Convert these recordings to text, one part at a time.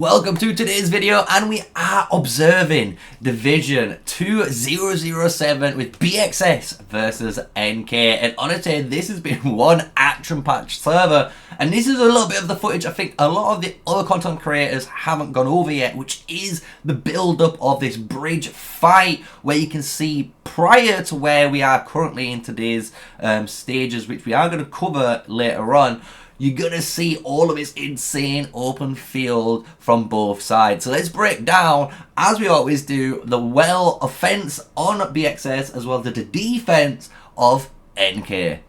Welcome to today's video, and we are observing Division 2007 with BxS versus NK. And honestly, this has been one action-packed server, and this is a little bit of the footage I think a lot of the other content creators haven't gone over yet, which is the build-up of this bridge fight, where you can see prior to where we are currently in today's stages, which we are going to cover later on. You're going to see all of this insane open field from both sides. So let's break down, as we always do, the offense on BxS as well as the defense of NK.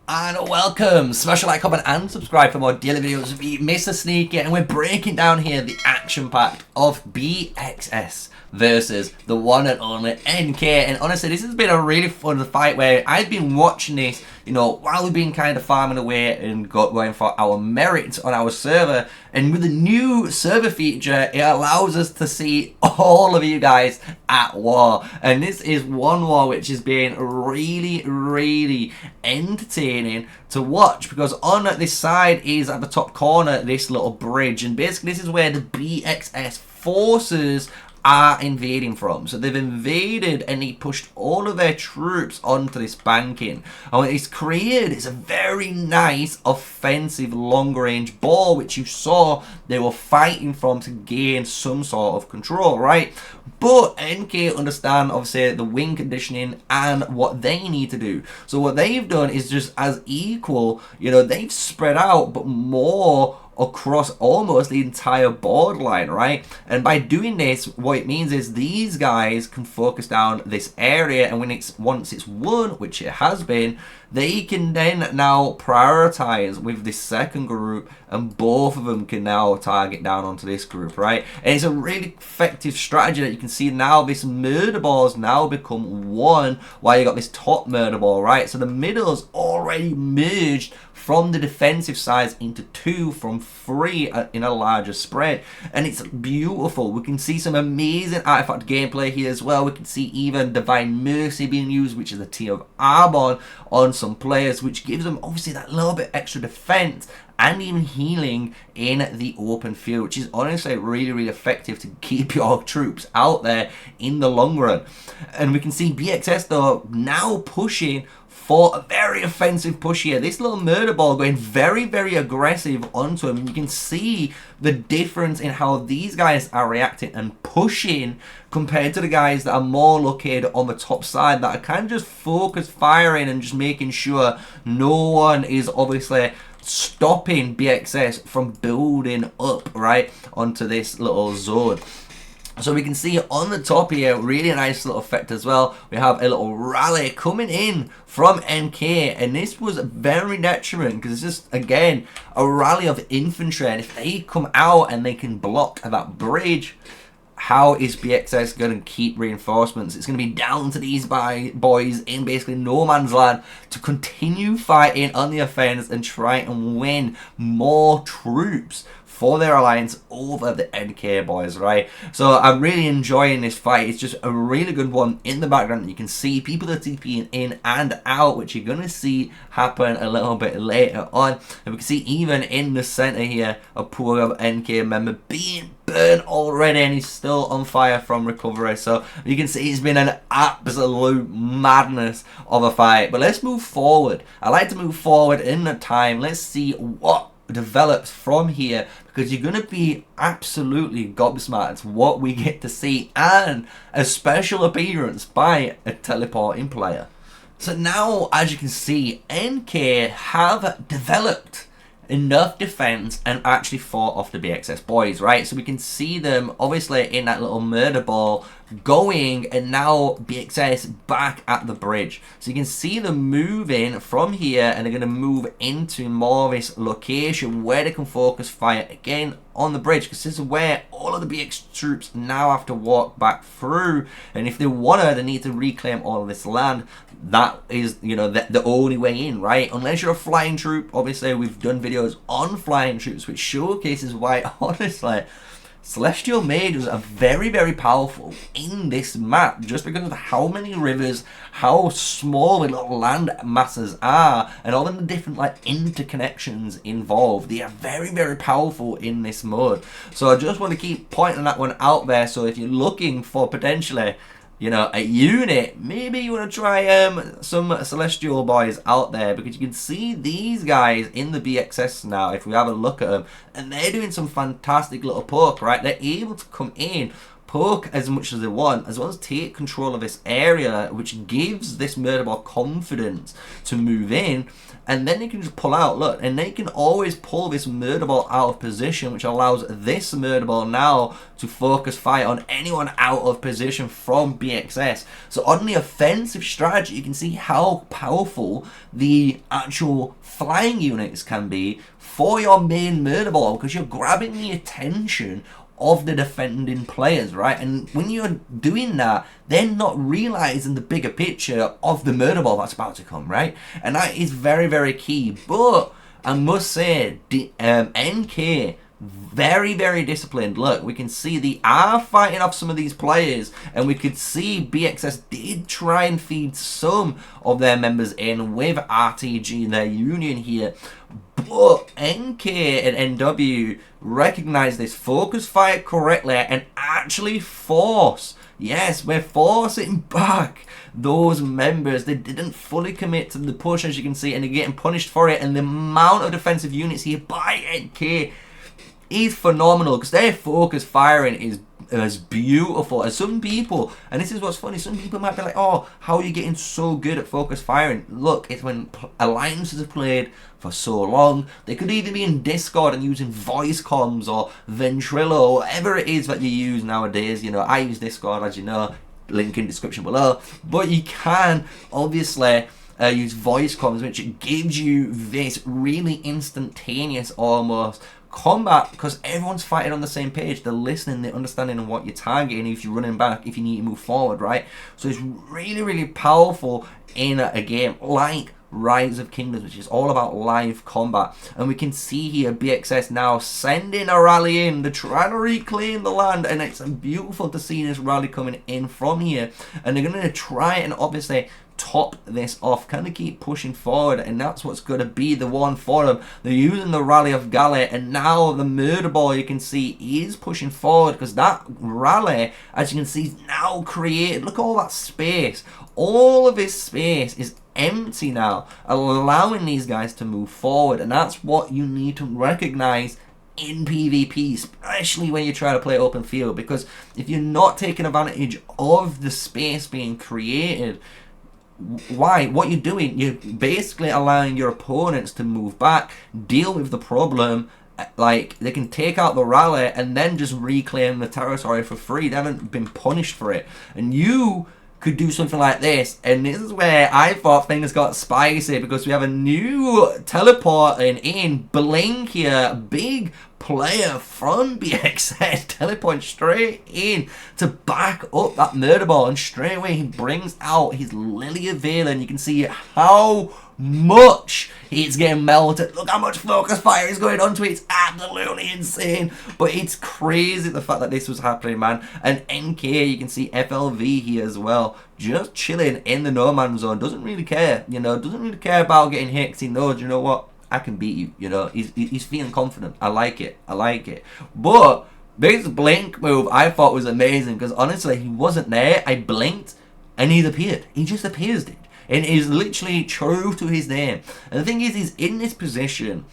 And welcome, smash a like, comment and subscribe for more daily videos with me, MrSneakyy, and we're breaking down here the action pack of BxS versus the one and only NK. And honestly, this has been a really fun fight where I've been watching this, you know, while we've been kind of farming away and going for our merits on our server. And with the new server feature, it allows us to see all of you guys at war. And this is one war which has been really entertaining to watch, because on this side is at the top corner this little bridge, and basically this is where the BxS forces are invading from. So they've invaded and they pushed all of their troops onto this banking, and what it's created is a very nice offensive long range ball which you saw they were fighting from to gain some sort of control, right? But NK understand obviously the wing conditioning and what they need to do. So what they've done is just as equal, you know, they've spread out but more across almost the entire board line, right? And by doing this, what it means is these guys can focus down this area, and once it's won, which it has been, they can then now prioritize with this second group, and both of them can now target down onto this group, right? And it's a really effective strategy that you can see now. This murder ball has now become one, while you got this top murder ball, right? So the middle's already merged from the defensive sides into two from three in a larger spread, and it's beautiful. We can see some amazing artifact gameplay here as well. We can see even Divine Mercy being used, which is a tier of Arbon on some players, which gives them obviously that little bit extra defense and even healing in the open field, which is honestly really effective to keep your troops out there in the long run. And we can see BxS though now pushing for a very offensive push here. This little murder ball going very aggressive onto him. And you can see the difference in how these guys are reacting and pushing compared to the guys that are more located on the top side, that are kind of just focus firing and just making sure no one is obviously stopping BxS from building up right onto this little zone. So we can see on the top here, really nice little effect as well. We have a little rally coming in from NK, and this was very detriment because it's just, again, a rally of infantry. And if they come out and they can block that bridge, how is BxS going to keep reinforcements? It's going to be down to these boys in basically no man's land to continue fighting on the offense and try and win more troops for their alliance over the NK boys, right? So I'm really enjoying this fight. It's just a really good one. In the background you can see people are TPing in and out, which you're going to see happen a little bit later on. And we can see even in the center here a poor NK member being burned already, and he's still on fire from recovery. So you can see it's been an absolute madness of a fight. But let's move forward. I like to move forward in the time. Let's see what develops from here, because you're going to be absolutely gobsmacked what we get to see, and a special appearance by a teleporting player. So now, as you can see, NK have developed enough defense and actually fought off the BxS boys, right? So we can see them obviously in that little murder ball going, and now BxS back at the bridge. So you can see them moving from here, and they're going to move into more of this location where they can focus fire again on the bridge, because this is where all of the BX troops now have to walk back through. And if they wanna, they need to reclaim all of this land. That is, you know, the only way in, right? Unless you're a flying troop. Obviously we've done videos on flying troops which showcases why honestly Celestial Mages are very, very powerful in this map just because of how many rivers, how small the little land masses are, and all of the different like interconnections involved. They are very, very powerful in this mode. So I just want to keep pointing that one out there. So if you're looking for potentially, you know, a unit, maybe you want to try some Celestial boys out there, because you can see these guys in the BxS now, if we have a look at them, and they're doing some fantastic little poke, right? They're able to come in, poke as much as they want, as well as take control of this area, which gives this murder ball confidence to move in, and then they can just pull out, look, and they can always pull this murder ball out of position, which allows this murder ball now to focus fire on anyone out of position from BxS. So on the offensive strategy, you can see how powerful the actual flying units can be for your main murder ball, because you're grabbing the attention of the defending players, right? And when you're doing that, they're not realizing the bigger picture of the murder ball that's about to come, right? And that is very, very key. But I must say, NK, very, very disciplined. Look, we can see they are fighting off some of these players, and we could see BxS did try and feed some of their members in with RTG, their union here. But NK and NW recognize this, focus fire correctly, and actually force, yes, we're forcing back those members. They didn't fully commit to the push, as you can see, and they're getting punished for it. And the amount of defensive units here by NK is phenomenal, because their focus firing is beautiful. And some people, and this is what's funny, some people might be like, oh, how are you getting so good at focus firing? Look, it's when alliances have played for so long. They could either be in Discord and using voice comms or Ventrilo, whatever it is that you use nowadays. You know, I use Discord, as you know, link in description below. But you can obviously use voice comms, which gives you this really instantaneous almost combat, because everyone's fighting on the same page. They're listening, they're understanding of what you're targeting, if you're running back, if you need to move forward, right? So it's really, really powerful in a game like Rise of Kingdoms, which is all about live combat. And we can see here BxS now sending a rally in. They're trying to reclaim the land, and it's beautiful to see this rally coming in from here. And they're going to try and obviously top this off, kind of keep pushing forward, and that's what's going to be the one for them. They're using the rally of Galley, and now the murder ball, you can see, is pushing forward, because that rally, as you can see, is now created. Look at all that space. All of this space is empty now, allowing these guys to move forward, and that's what you need to recognize in PvP, especially when you try to play open field, because if you're not taking advantage of the space being created, what you're doing, you're basically allowing your opponents to move back, deal with the problem. Like, they can take out the rally and then just reclaim the territory for free. They haven't been punished for it. And you could do something like this, and this is where I thought things got spicy, because we have a new teleporting in Blink here, big player from BxS, teleport straight in to back up that murder ball, and straight away he brings out his Lily of Valen. You can see how much it's getting melted. Look how much focus fire is going onto it. It's absolutely insane, but it's crazy the fact that this was happening, man. And NK, you can see FLV here as well, just chilling in the no man's zone. Doesn't really care, you know, doesn't really care about getting hit, because he knows, you know what, I can beat you, you know. He's feeling confident. I like it. I like it. But this blink move I thought was amazing, because honestly, he wasn't there. I blinked and he appeared. He just appears, dude. And he's literally true to his name. And the thing is, he's in this position,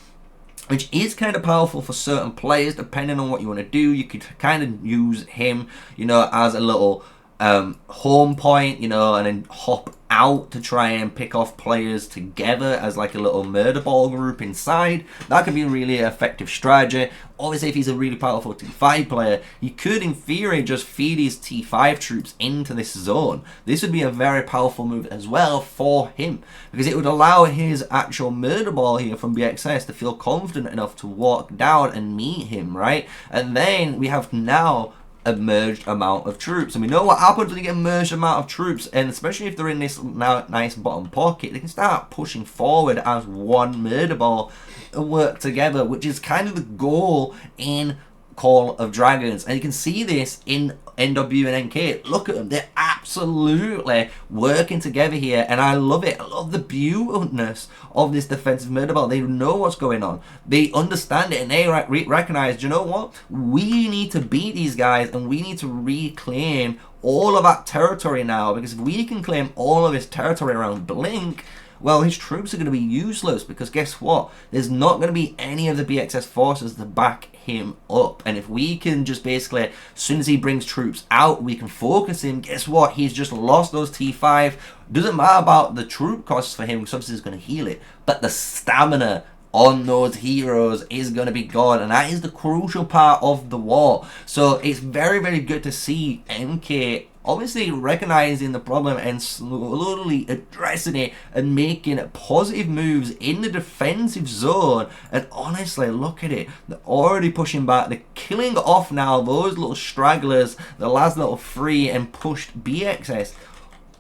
which is kind of powerful for certain players, depending on what you want to do. You could kind of use him, you know, as a little home point, you know, and then hop out to try and pick off players together as like a little murder ball group inside. That could be a really effective strategy. Obviously, if he's a really powerful T5 player, he could in theory just feed his T5 troops into this zone. This would be a very powerful move as well for him, because it would allow his actual murder ball here from BxS to feel confident enough to walk down and meet him, right? And then we have now a merged amount of troops, and we know what happens when you get a merged amount of troops, and especially if they're in this now nice bottom pocket, they can start pushing forward as one murder ball and work together, which is kind of the goal in Call of Dragons. And you can see this in NW and NK. Look at them. They're absolutely working together here, and I love it. I love the beautiness of this defensive murder ball. They know what's going on. They understand it, and they recognize, you know what? We need to beat these guys, and we need to reclaim all of that territory now, because if we can claim all of this territory around Blink, well, his troops are going to be useless, because guess what? There's not going to be any of the BxS forces to back him up. And if we can just basically, as soon as he brings troops out, we can focus him, guess what? He's just lost those T5. Doesn't matter about the troop costs for him, because obviously he's going to heal it, but the stamina on those heroes is going to be gone, and that is the crucial part of the war. So it's very, very good to see MK obviously recognizing the problem and slowly addressing it and making positive moves in the defensive zone. And honestly, look at it, they're already pushing back, they're killing off now those little stragglers, the last little three, and pushed BxS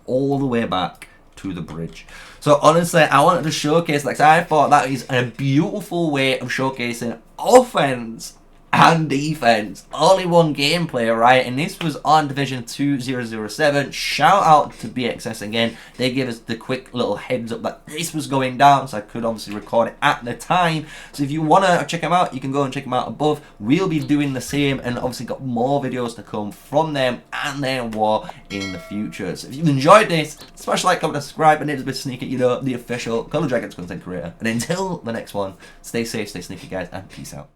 all the way back to the bridge. So honestly, I wanted to showcase, like I thought that is a beautiful way of showcasing offense and defense all in one gameplay, right? And this was on Division 2007. Shout out to BxS again. They gave us the quick little heads up that this was going down, so I could obviously record it at the time. So if you want to check them out, you can go and check them out above. We'll be doing the same, and obviously got more videos to come from them and their war in the future. So if you've enjoyed this, smash like, comment, and subscribe. And it is MrSneakyy, you know, the official Call of Dragons content creator. And until the next one, stay safe, stay sneaky, guys, and peace out.